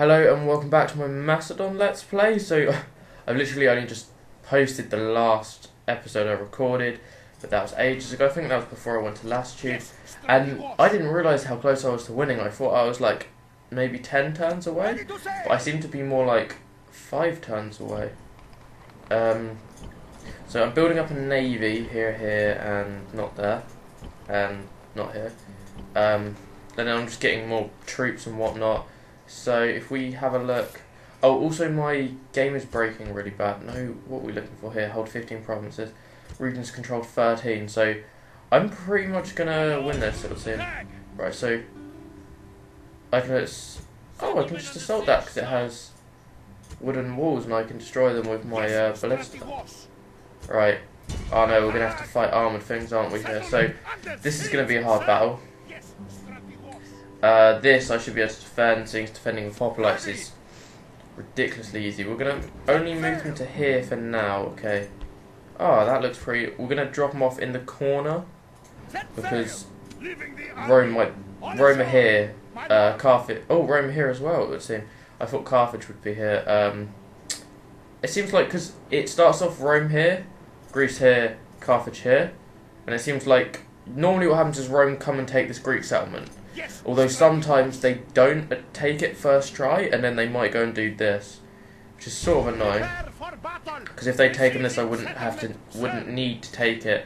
Hello and welcome back to my Macedon Let's Play. So, I've literally only just posted the last episode I recorded, but that was ages ago. I think that was before I went to Latitude. And I didn't realise how close I was to winning. I thought I was like maybe 10 turns away, but I seem to be more like 5 turns away. So I'm building up a navy here, and not there, and not here. And then I'm just getting more troops and whatnot. So if we have a look... Oh, also my game is breaking really bad. No, what are we looking for here? Hold 15 provinces. Regions controlled 13. So I'm pretty much going to win this, it would seem. Right, so... I can just assault that because it has wooden walls and I can destroy them with my ballista. Right. Oh no, we're going to have to fight armoured things, aren't we, here? So this is going to be a hard battle. This I should be able to defend, seeing as defending with hoplites is ridiculously easy. We're going to only move them to here for now, okay. Oh, that looks pretty... We're going to drop them off in the corner, because Rome are here, Carthage... Oh, Rome are here as well, it would seem. I thought Carthage would be here. It seems like, because it starts off Rome here, Greece here, Carthage here, and it seems like normally what happens is Rome come and take this Greek settlement. Although sometimes they don't take it first try, and then they might go and do this, which is sort of annoying. Because if they'd taken this, I wouldn't need to take it,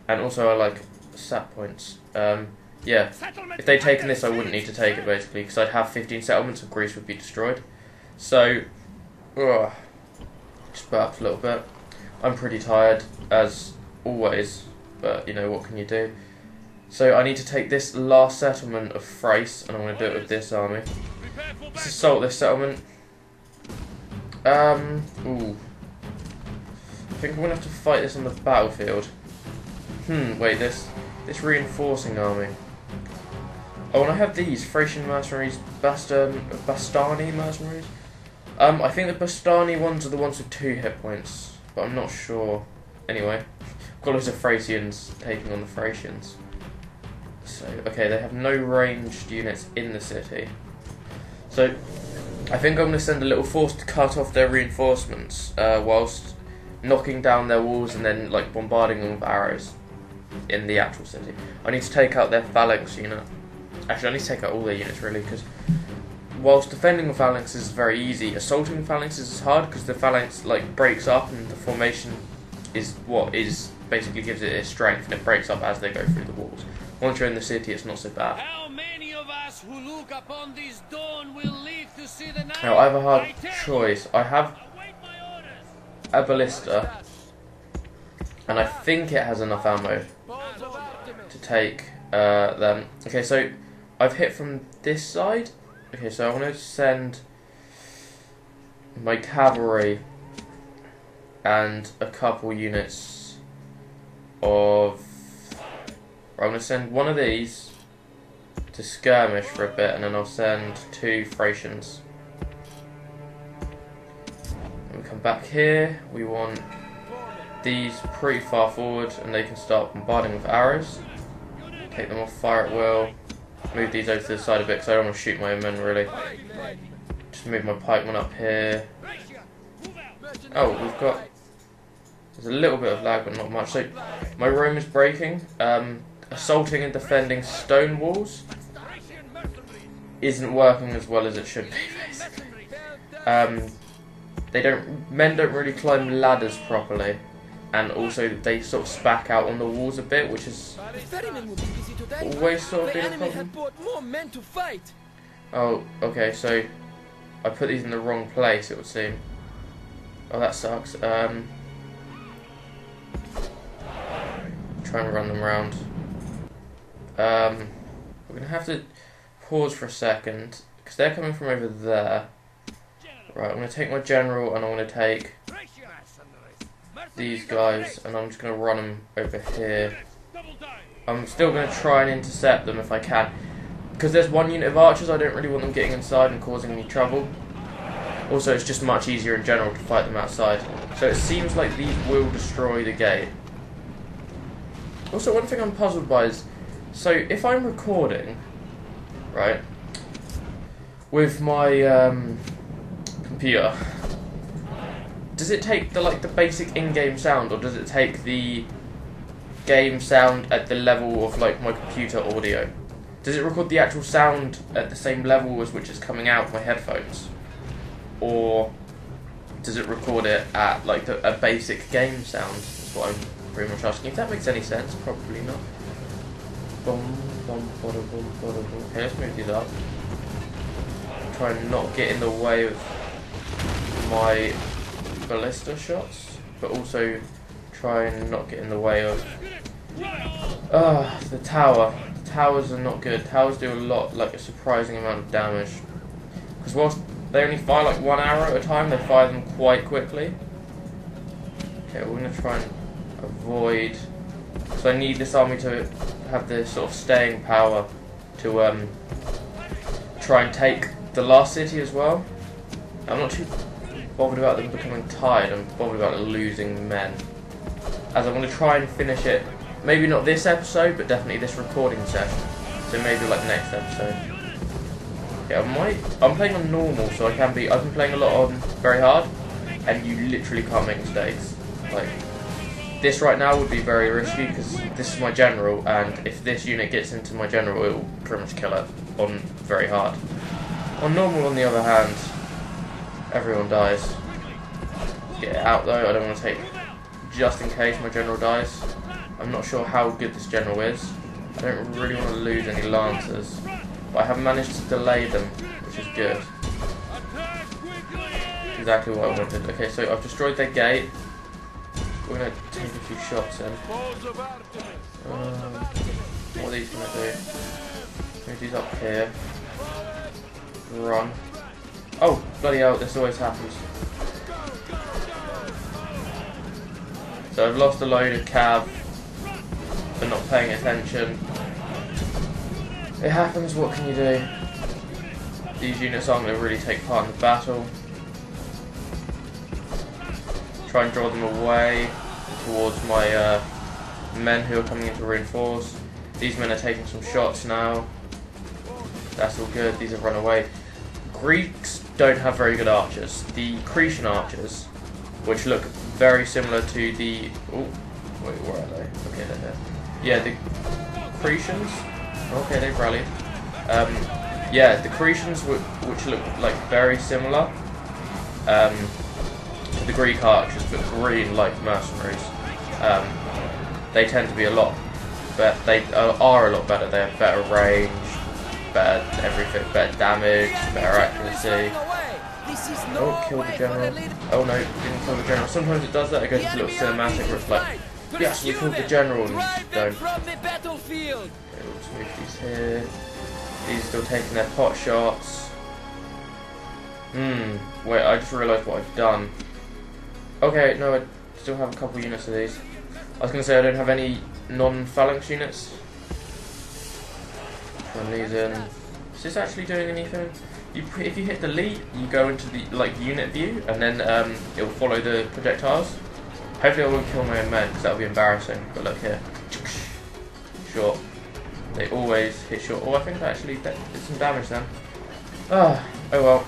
and also I like sat points. Yeah, if they'd taken this, I wouldn't need to take it basically, because I'd have 15 settlements and Greece would be destroyed. So, just put up a little bit. I'm pretty tired as always, but you know what can you do? So I need to take this last settlement of Thrace, and I'm going to do it with this army. Let's assault this settlement. Ooh. I think I'm going to have to fight this on the battlefield. Wait, this reinforcing army. Oh, and I have these, Thracian mercenaries, Bastani mercenaries. I think the Bastani ones are the ones with 2 hit points, but I'm not sure. Anyway, I've got loads of Thracians taking on the Thracians. So, okay, they have no ranged units in the city. So, I think I'm going to send a little force to cut off their reinforcements, whilst knocking down their walls and then, like, bombarding them with arrows in the actual city. I need to take out their phalanx unit. Actually, I need to take out all their units, really, because whilst defending the phalanx is very easy, assaulting the phalanx is hard, because the phalanx, like, breaks up, and the formation is what basically gives it its strength, and it breaks up as they go through the walls. Once you're in the city, it's not so bad. How many of us who look upon this dawn will live to see the night? Now, I have a hard choice. I have a ballista, and I think it has enough ammo to take them. Okay, so I've hit from this side. Okay, so I want to send my cavalry and a couple units of... I'm going to send one of these to skirmish for a bit, and then I'll send 2 Thracians. And we come back here, we want these pretty far forward, and they can start bombarding with arrows. Take them off fire at will. Move these over to the side a bit, because I don't want to shoot my own men really. Just move my pikemen up here. Oh, we've got... There's a little bit of lag, but not much. So, my Rome is breaking. Assaulting and defending stone walls isn't working as well as it should be, basically. Men don't really climb ladders properly, and also they sort of spack out on the walls a bit, which is always sort of been a problem. Oh, okay, so I put these in the wrong place, it would seem. Oh, that sucks. Try and run them around. We're going to have to pause for a second, because they're coming from over there. Right, I'm going to take my general, and I'm going to take these guys, and I'm just going to run them over here. I'm still going to try and intercept them if I can. Because there's one unit of archers, I don't really want them getting inside and causing any trouble. Also, it's just much easier in general to fight them outside. So it seems like these will destroy the gate. Also, one thing I'm puzzled by is, so if I'm recording, right, with my computer, does it take the basic in-game sound, or does it take the game sound at the level of like my computer audio? Does it record the actual sound at the same level as which is coming out of my headphones, or does it record it at like a basic game sound? That's what I'm pretty much asking. If that makes any sense, probably not. Okay, let's move these up. Try and not get in the way of my ballista shots, but also try and not get in the way of the tower. The towers are not good. Towers do a lot, like a surprising amount of damage. Because whilst they only fire like 1 arrow at a time, they fire them quite quickly. Okay, we're going to try and avoid... So I need this army to have the sort of staying power to try and take the last city as well. I'm not too bothered about them becoming tired, I'm bothered about losing men. As I'm going to try and finish it, maybe not this episode, but definitely this recording session. So maybe like next episode. Yeah, I'm playing on normal, so I've been playing a lot on very hard, and you literally can't make mistakes. Like, this right now would be very risky, because this is my general, and if this unit gets into my general, it will pretty much kill it on very hard. On normal, on the other hand, everyone dies. Let's get it out though, I don't want to take, just in case my general dies. I'm not sure how good this general is. I don't really want to lose any lancers, but I have managed to delay them, which is good. Exactly what I wanted. Okay, so I've destroyed their gate. We're going to take a few shots in. What are these going to do? Move these up here. Run. Oh, bloody hell, this always happens. So I've lost a load of cav for not paying attention. It happens, what can you do? These units aren't going to really take part in the battle. Try and draw them away towards my men who are coming in to reinforce. These men are taking some shots now. That's all good, these have run away. Greeks don't have very good archers. The Cretan archers, which look very similar to the... Oh, wait, where are they? Okay, they're there. Yeah, the Cretans. Okay, they've rallied. Yeah, the Cretans, which look like very similar to the Greek archers, but green like mercenaries. They tend to be a lot, but they are a lot better. They have better range, better everything, better damage, better accuracy. Oh, killed the general. Oh no, didn't kill the general. Sometimes it does that. It goes into a little cinematic where it's like, yes, we killed the general, and you just don't. Okay, we'll just move these here. These are still taking their pot shots. Wait, I just realised what I've done. Okay, no, I still have a couple units of these. I was going to say I don't have any non-phalanx units. Run these in. Is this actually doing anything? If you hit delete, you go into the unit view, and then it will follow the projectiles. Hopefully I won't kill my own men, because that would be embarrassing. But look here. Short. They always hit short. Oh, I think that actually did some damage then. Oh well.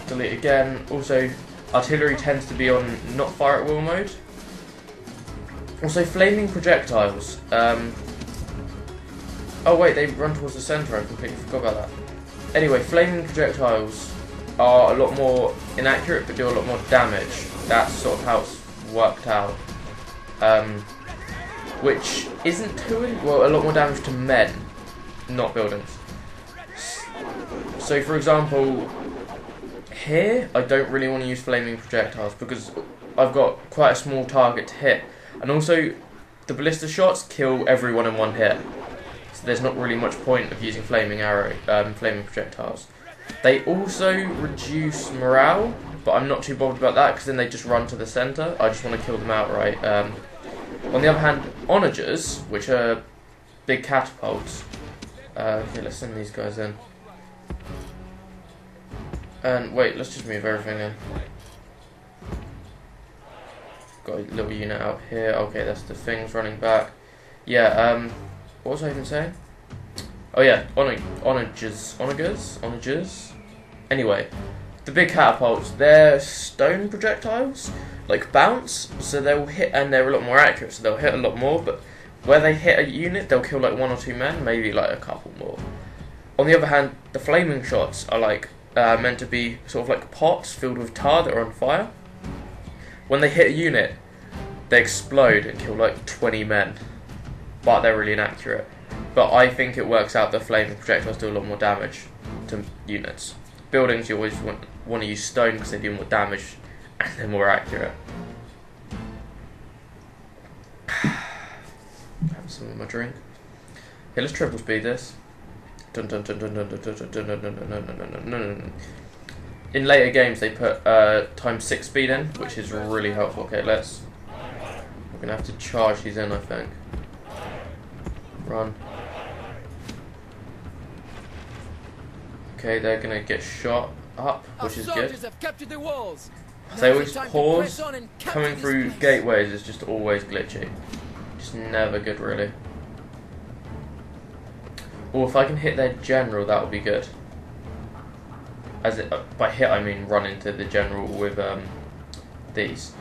Delete again. Also, artillery tends to be on not fire at will mode. Also, flaming projectiles. Oh wait, they run towards the centre. I completely forgot about that. Anyway, flaming projectiles are a lot more inaccurate, but do a lot more damage. That's sort of how it's worked out. Which isn't too... well, a lot more damage to men, not buildings. So, for example, here, I don't really want to use flaming projectiles because I've got quite a small target to hit. And also, the ballista shots kill everyone in one hit. So there's not really much point of using flaming projectiles. They also reduce morale, but I'm not too bothered about that because then they just run to the centre. I just want to kill them outright. On the other hand, onagers, which are big catapults. Okay, let's send these guys in. And wait, let's just move everything in. Got a little unit out here. Okay, that's the things running back. Yeah, what was I even saying? Oh yeah, onagers. Anyway, the big catapults, they're stone projectiles, like bounce, so they'll hit, and they're a lot more accurate, so they'll hit a lot more, but where they hit a unit, they'll kill like 1 or 2 men, maybe like a couple more. On the other hand, the flaming shots are like meant to be sort of like pots filled with tar that are on fire. When they hit a unit, they explode and kill like 20 men, but they're really inaccurate. But I think it works out the flaming projectiles do a lot more damage to units. Buildings, you always want to use stone because they do more damage and they're more accurate. Have some of my drink. Okay, let's triple speed this. In later games, they put ×6 speed in, which is really helpful. Okay, we're gonna have to charge these in, I think. Run. Okay, they're gonna get shot up, which is good. They always pause. Coming through gateways is just always glitchy. Just never good, really. Or if I can hit their general, that would be good. By hit, I mean run into the general with these.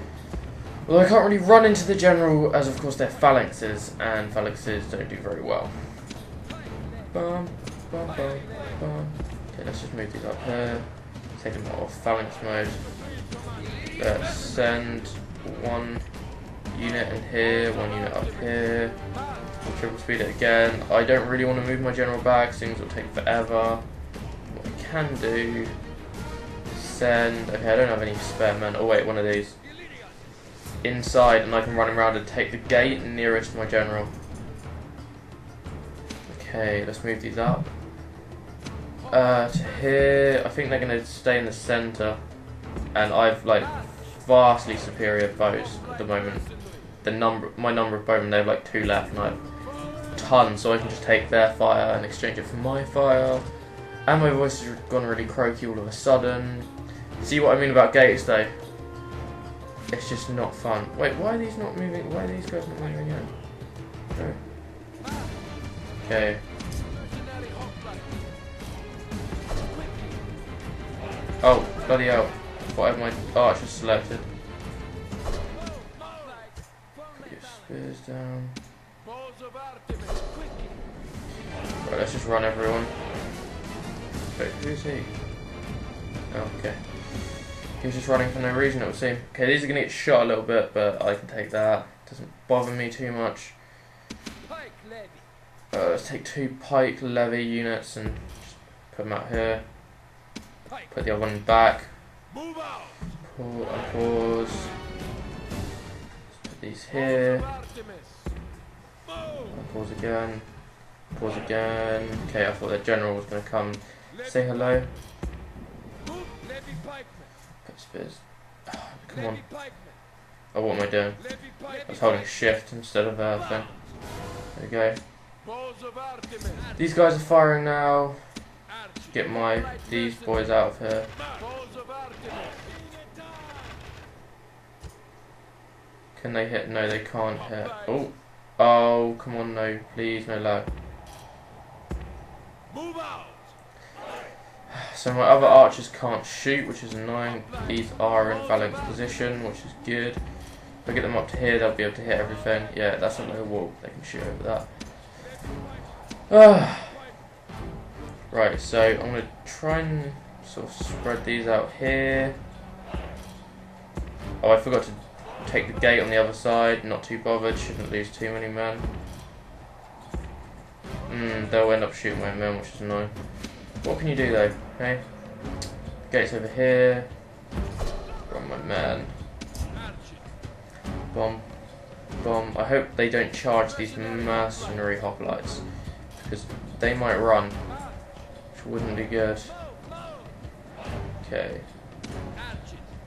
Although I can't really run into the general, as of course they're phalanxes, and phalanxes don't do very well. Bum, bum, bum, bum. Okay, let's just move these up here. Take them out of phalanx mode. Let's send 1 unit in here, 1 unit up here. We'll triple speed it again. I don't really want to move my general back, things will take forever. What I can do, send, okay, I don't have any spare men. Oh wait, one of these. Inside, and I can run around and take the gate nearest my general. Okay, let's move these up. To here, I think they're going to stay in the centre. And I've like vastly superior bows at the moment. My number of bowmen, they have like 2 left, and I have tons, so I can just take their fire and exchange it for my fire. And my voice has gone really croaky all of a sudden. See what I mean about gates though? It's just not fun. Wait, why are these not moving? Why are these guys not moving in? No. Okay. Oh, bloody hell. I thought I had my archers selected. Put your spears down. Right, let's just run everyone. Wait, who's he? Oh, okay. He was just running for no reason, it would seem. Okay, these are going to get shot a little bit, but I can take that. Doesn't bother me too much. Let's take 2 pike levy units and just put them out here. Put the other one back. Pull and pause. Let's put these here. And pause again. Pause again. Okay, I thought the general was going to come say hello. Put spears. Oh, come on. Oh, what am I doing? I was holding shift instead of thing. There we go. These guys are firing now. Get these boys out of here. Can they hit? No, they can't hit. Oh, oh, come on, no, please, no lag. So my other archers can't shoot, which is annoying. These are in phalanx position, which is good. If I get them up to here, they'll be able to hit everything. Yeah, that's a low wall. They can shoot over that. Right, so I'm going to try and sort of spread these out here. Oh, I forgot to take the gate on the other side. Not too bothered. Shouldn't lose too many men. They'll end up shooting my men, which is annoying. What can you do though? Okay. Gate's over here. Run my man. Bomb. Bomb. I hope they don't charge these mercenary hoplites, because they might run, which wouldn't be good. Okay.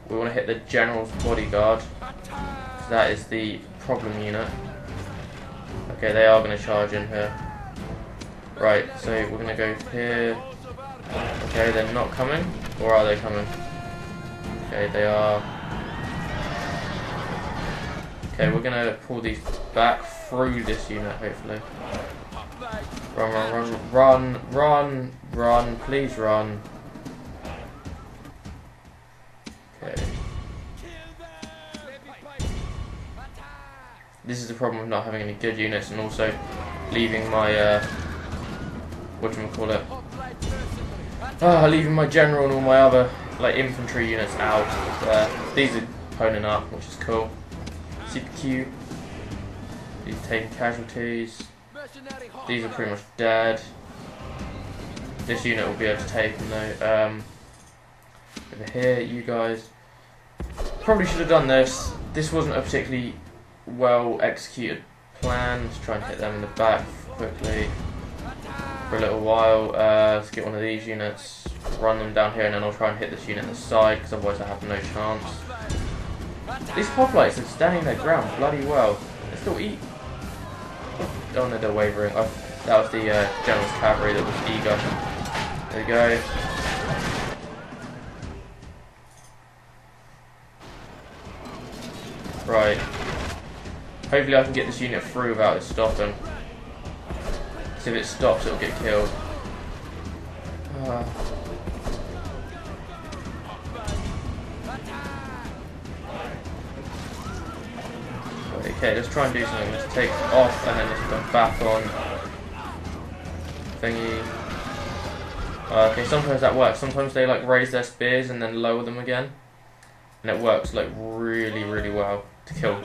We want to hit the general's bodyguard. That is the problem unit. Okay, they are going to charge in here. Right, so we're going to go here. Okay, they're not coming. Or are they coming? Okay, they are. Okay, we're going to pull these back through this unit, hopefully. Run, run, run, run, run, run, please run. this is the problem with not having any good units, and also leaving my leaving my general and all my other like infantry units out there. These are honing up, which is cool. Super cute. These are taking casualties. These are pretty much dead. This unit will be able to take them though. Over here, you guys. Probably should have done this. This wasn't a particularly well executed plan. Let's try and hit them in the back quickly for a little while. Let's get one of these units, run them down here, and then I'll try and hit this unit in the side, because otherwise I have no chance. These hoplites are standing their ground bloody well. They still eat. Oh no, they're wavering. Oh, that was the general's cavalry that was eager. There we go. Right. Hopefully I can get this unit through without it stopping. Because if it stops, it'll get killed. Okay, let's try and do something. Let's take off and then let's put back on. Thingy. Okay, sometimes that works. Sometimes they like raise their spears and then lower them again. And it works like really, really well to kill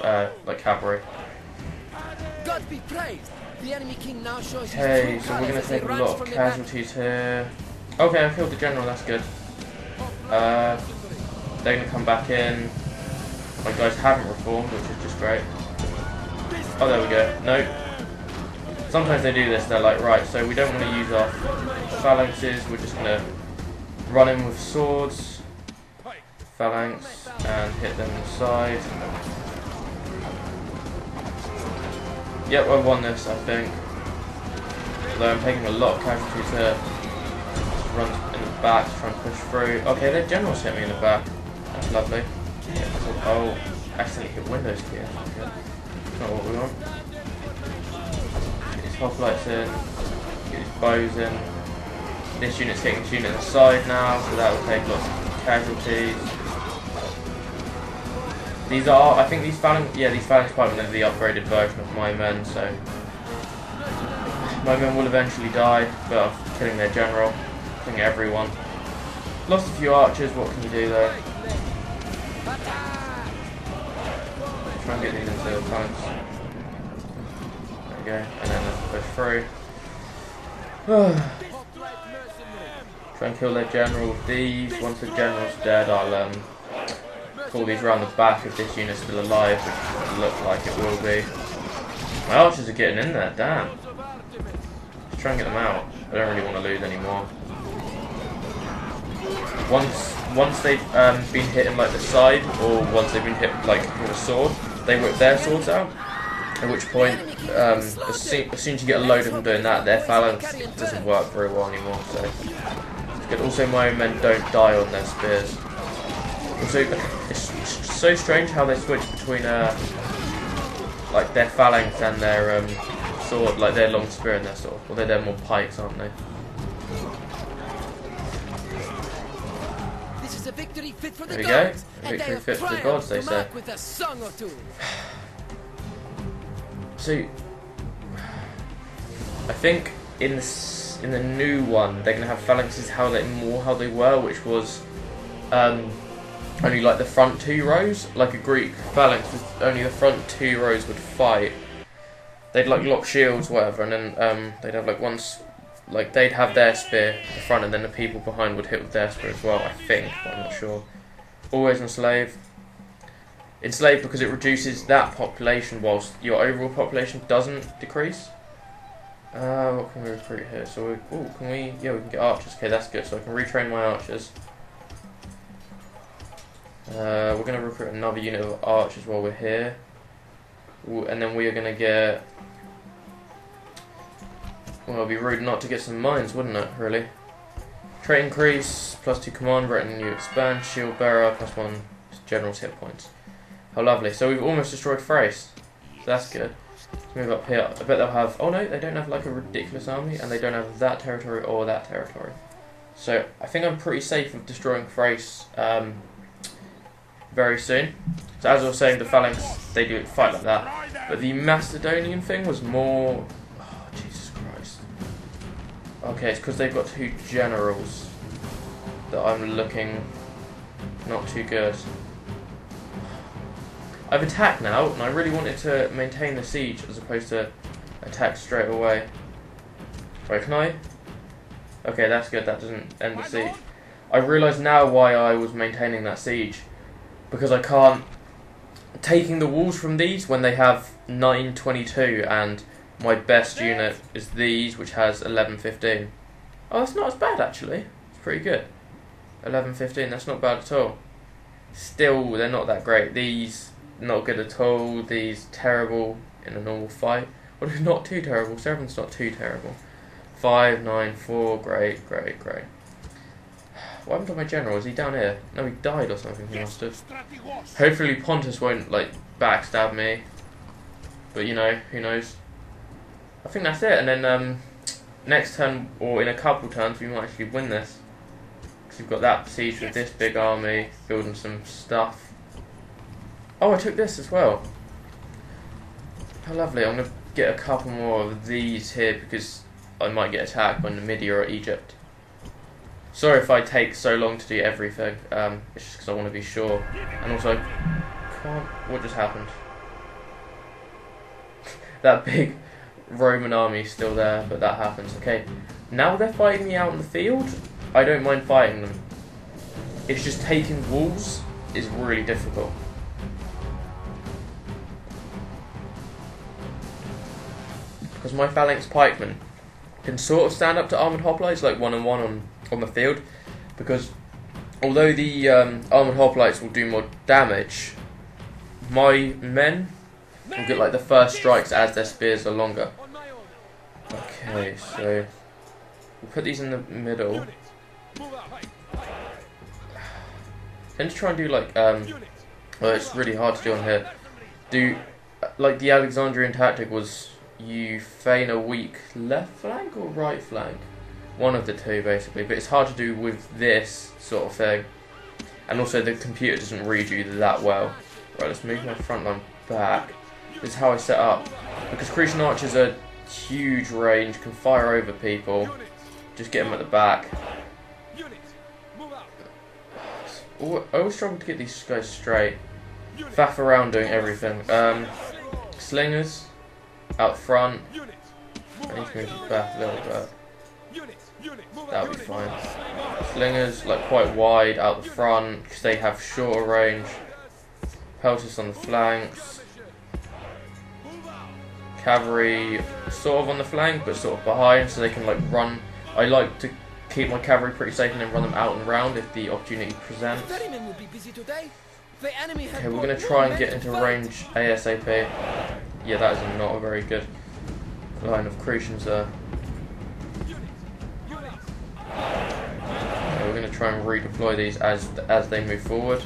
like cavalry. God be praised. The enemy king now shows Okay, so we're gonna take a lot of casualties here. Okay, I killed the general, that's good. They're gonna come back in. My guys haven't reformed, which is just great. Oh, there we go. No. Sometimes they do this, they're like, right, so we don't want to use our phalanxes, we're just gonna run in with swords. Phalanx, and hit them in the side. Yep, I won this, I think. Although I'm taking a lot of casualties here. Run in the back to try and push through. Okay, their generals hit me in the back. That's lovely. Yeah, cool. Oh, accidentally hit windows here. That's not what we want. Get these hoplites in. Get these bows in. This unit's getting this unit in the side now, so that will take lots of casualties. These are, I think these phalanx pikemen are the upgraded version of my men, so my men will eventually die, but I'm killing their general, killing everyone. Lost a few archers, what can you do though? Try and get these into the phalanx. There we go, and then let's push through. Try and kill their general with these. Once the general's dead, I'll pull these around the back if this unit's still alive, which it looks like it will be. My archers are getting in there, damn. Let's try and get them out. I don't really want to lose anymore. Once they've been hit in like the side, or once they've been hit like with a sword, they whip their swords out. At which point, as soon as you get a load of them doing that, their phalanx doesn't work very well anymore. So it's good. Also, my own men don't die on their spears. Also, it's so strange how they switch between like their phalanx and their sword, like their long spear and their sword. Although they're more pikes, aren't they? This is a victory fit for the There we go. gods, A victory fit for the gods, they say. with a song or two. So, I think in the new one they're gonna have phalanxes how they were, which was only like the front two rows, like a Greek phalanx was only the front two rows would fight. They'd like lock shields, whatever, and then they'd have like they'd have their spear at the front, and then the people behind would hit with their spear as well. I think, but I'm not sure. Always enslave. Enslave because it reduces that population whilst your overall population doesn't decrease. What can we recruit here? So can we can get archers. Okay, that's good. So I can retrain my archers. We're going to recruit another unit of archers while we're here. And then we are going to get... Well, it'd be rude not to get some mines, wouldn't it, really? Trait increase, +2 command rate and new expand, shield bearer, +1 general's hit points. How lovely. So we've almost destroyed Thrace. So that's good. Let's move up here. I bet they'll have... Oh no, they don't have like a ridiculous army, and they don't have that territory or that territory. So I think I'm pretty safe of destroying Thrace very soon. So as I was saying, the phalanx, they do fight like that. But the Macedonian thing was more... Oh, Jesus Christ. Okay, it's because they've got 2 generals that I'm looking not too good. I've attacked now, and I really wanted to maintain the siege as opposed to attack straight away. Right, can I? Okay, that's good, that doesn't end the siege. I realise now why I was maintaining that siege. Because I can't... Taking the walls from these when they have 922 and my best unit is these, which has 1115. Oh, that's not as bad actually. It's pretty good. 1115, that's not bad at all. Still, they're not that great. These, not good at all. These, terrible in a normal fight. Well, not too terrible. 7's not too terrible. 5, 9, 4, great. What happened to my general? Is he down here? No, he died or something, he must have. Hopefully Pontus won't, like, backstab me. But, you know, who knows. I think that's it. And then, next turn, or in a couple turns, we might actually win this. Because we've got that siege with this big army, building some stuff. Oh, I took this as well. How lovely. I'm going to get a couple more of these here, because I might get attacked by Numidia or Egypt. Sorry if I take so long to do everything, it's just because I want to be sure. And also, I can't... What just happened? That big Roman army is still there, but that happens. Okay, now they're fighting me out in the field, I don't mind fighting them. It's just taking walls is really difficult. Because my phalanx pikemen can sort of stand up to armoured hoplites, like 1-on-1 on the field, because although the armoured hoplites will do more damage, my men will get like the first strikes as their spears are longer. Okay, so we'll put these in the middle. Tend to try and do like well, it's really hard to do on here. Do like the Alexandrian tactic was you feign a weak left flank or right flank. One of the two, basically, but it's hard to do with this sort of thing. And also the computer doesn't read you that well. Right, let's move my front line back. This is how I set up. Because Cretan archers are huge range, can fire over people. Just get them at the back. I always struggle to get these guys straight. Faff around doing everything. Slingers, out front. I need to move it back a little bit. That'll be fine. Slingers, like quite wide out the front, because they have shorter range. Pelters on the flanks. Cavalry, sort of on the flank, but sort of behind, so they can like run. I like to keep my cavalry pretty safe and then run them out and round if the opportunity presents. Okay, we're going to try and get into range ASAP. Yeah, that is not a very good line of Cretans there. Okay, we're going to try and redeploy these as they move forward.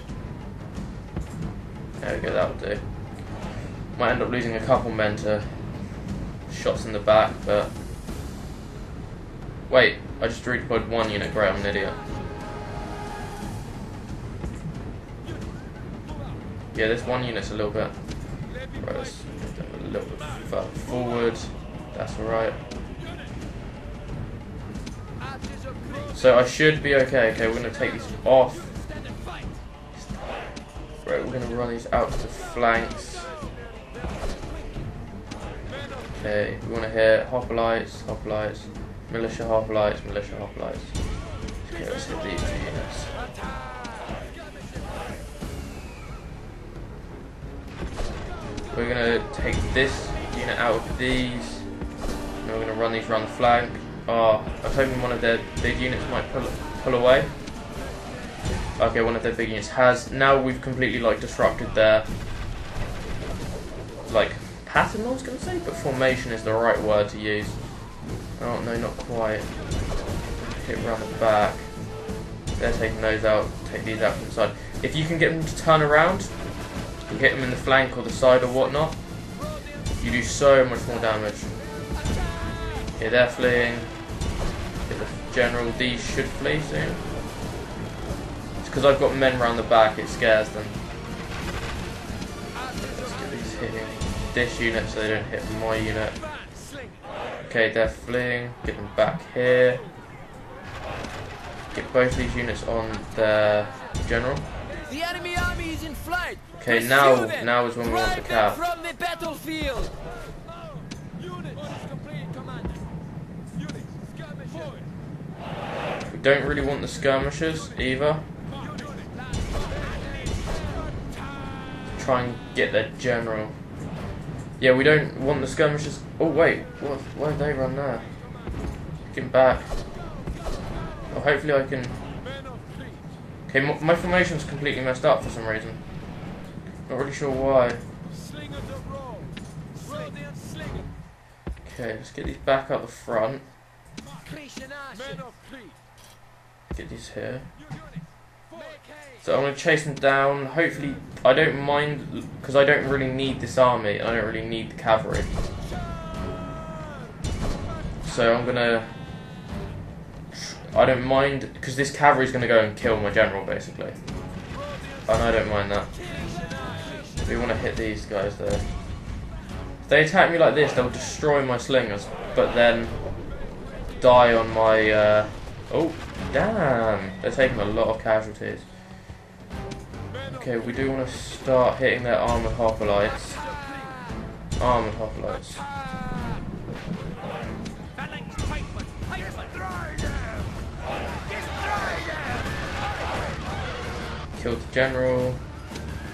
There we go, that'll do. Might end up losing a couple men to shots in the back, but... Wait, I just redeployed one unit, great, I'm an idiot. Yeah, this one unit's a little bit... Right, let's move them a little bit further forward. That's alright. So I should be okay. Okay, we're going to take these off. Right, we're going to run these out to the flanks. Okay, we want to hit hoplites, militia hoplites. Okay, let's hit these two units. We're going to take this unit out of these. And we're going to run these around the flank. Oh, I was hoping one of their big units might pull away. Okay, one of their big units has. Now we've completely like disrupted their like pattern, I was going to say, but formation is the right word to use. Oh no, not quite. Hit around the back. They're taking those out. Take these out from the side. If you can get them to turn around, you hit them in the flank or the side or whatnot, you do so much more damage. Okay, they're fleeing. Get the general. These should flee soon. It's because I've got men around the back, it scares them. Let's get these hitting. this unit so they don't hit my unit. Okay, they're fleeing. Get them back here. Get both these units on their general. The enemy army is in flight. Okay, Pursue now them. is when we want the Drive them cav. from the battlefield. We don't really want the skirmishers either. Try and get their general. Yeah, we don't want the skirmishers. Oh wait, why have they run there? Get back. Oh, hopefully I can. Okay, my formation's completely messed up for some reason. Not really sure why. Okay, let's get these back up the front. Get these here. So I'm going to chase them down. Hopefully, I don't mind, because I don't really need this army. I don't really need the cavalry. So I'm going to... I don't mind, because this cavalry is going to go and kill my general, basically. And I don't mind that. We want to hit these guys, though. If they attack me like this, they'll destroy my slingers, but then die on my... Oh, damn! They're taking a lot of casualties. Okay, we do want to start hitting their armoured hoplites. Armoured hoplites. Killed the general.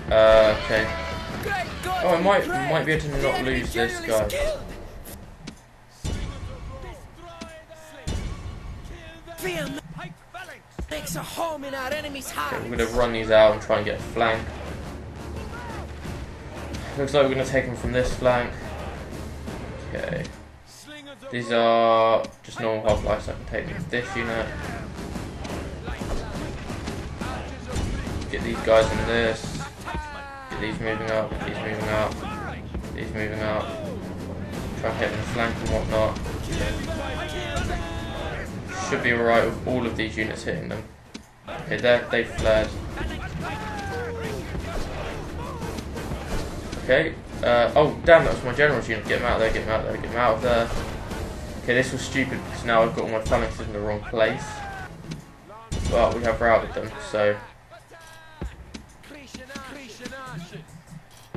Okay. Oh, I might be able to not lose this guy. Makes a home in our enemy's heart. Okay, we're going to run these out and try and get a flank. Looks like we're going to take them from this flank. Okay. These are just normal hoplites. I can take them with this unit. Get these guys in this. Get these moving up. These moving up. These moving up. Try and hit them flank and whatnot. Should be alright with all of these units hitting them. Okay, they've fled. Okay. Oh, damn, that was my general's unit. Get him out of there, get him out of there, get him out of there. Okay, this was stupid because now I've got all my phalanxes in the wrong place. But we have routed them, so...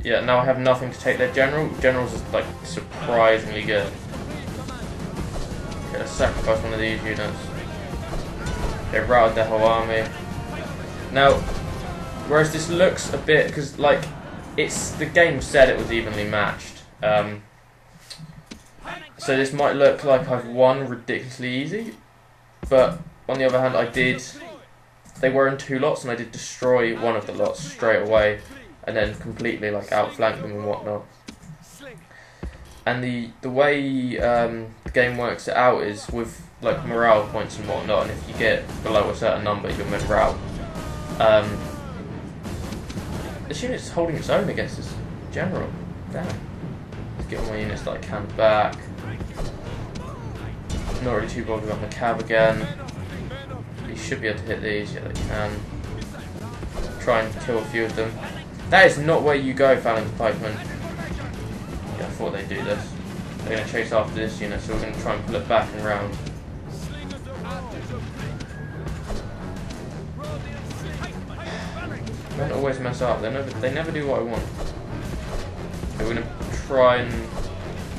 Yeah, now I have nothing to take their general. General's is, like, surprisingly good. Okay, let's sacrifice one of these units. They routed their whole army. Now, whereas this looks a bit, because like the game said it was evenly matched. So this might look like I've won ridiculously easy, but on the other hand, they were in 2 lots, and I did destroy one of the lots straight away, and then completely like outflank them and whatnot. And the way the game works it out is with like morale points and whatnot, and if you get below a certain number, you're mid-route. This unit's holding its own against this general. Damn. Let's get all my units that I can back. Not really too bothered about my cav again. You should be able to hit these, yeah they can. Try and kill a few of them. That is not where you go, phalanx pikemen. Yeah, I thought they'd do this. They're going to chase after this unit, so we're going to try and pull it back and round. They don't always mess up. They never do what I want. Okay, we're going to try and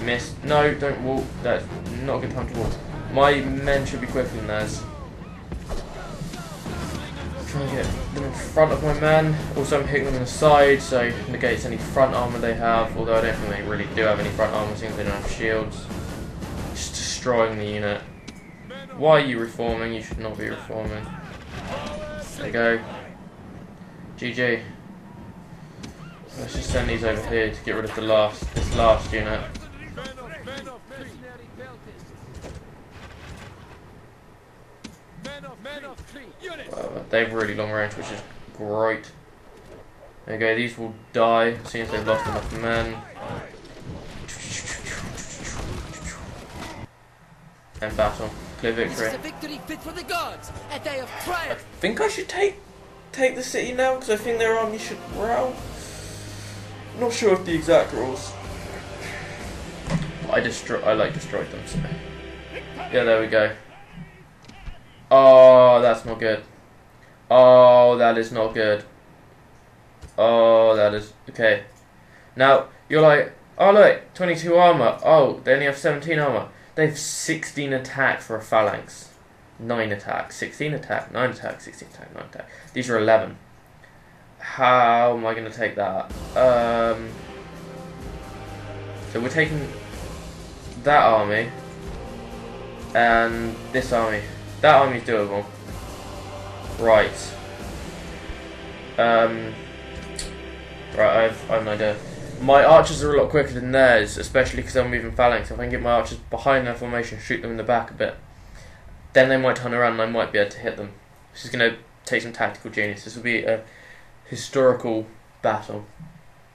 miss. No, don't walk. That's not a good time to walk. My men should be quicker than theirs. Try and get them in front of my men. Also, I'm hitting them on the side, so it negates any front armor they have. Although I don't think they really do have any front armor, since they don't have shields. Just destroying the unit. Why are you reforming? You should not be reforming. There you go. GG. Let's just send these over here to get rid of this last unit. Wow, they have really long range, which is great. There you go, these will die as soon as they've lost enough men. And battle. Clear victory. This is a victory fit for the gods, a day of I triumph. think I should take the city now, because I think their army should rout. Not sure of the exact rules. I destroyed them. So. Yeah, there we go. Oh, that's not good. Oh, that is not good. Oh, that is okay. Now you're like, oh look, 22 armor. Oh, they only have 17 armor. They have 16 attack for a phalanx. 9 attack, 16 attack, 9 attack, 16 attack, 9 attack. These are 11. How am I going to take that? So we're taking that army and this army. That army's doable. Right. Right, I have an idea. My archers are a lot quicker than theirs, especially because I'm moving phalanx. If I can get my archers behind their formation, shoot them in the back a bit, then they might turn around and I might be able to hit them. This is going to take some tactical genius. This will be a historical battle.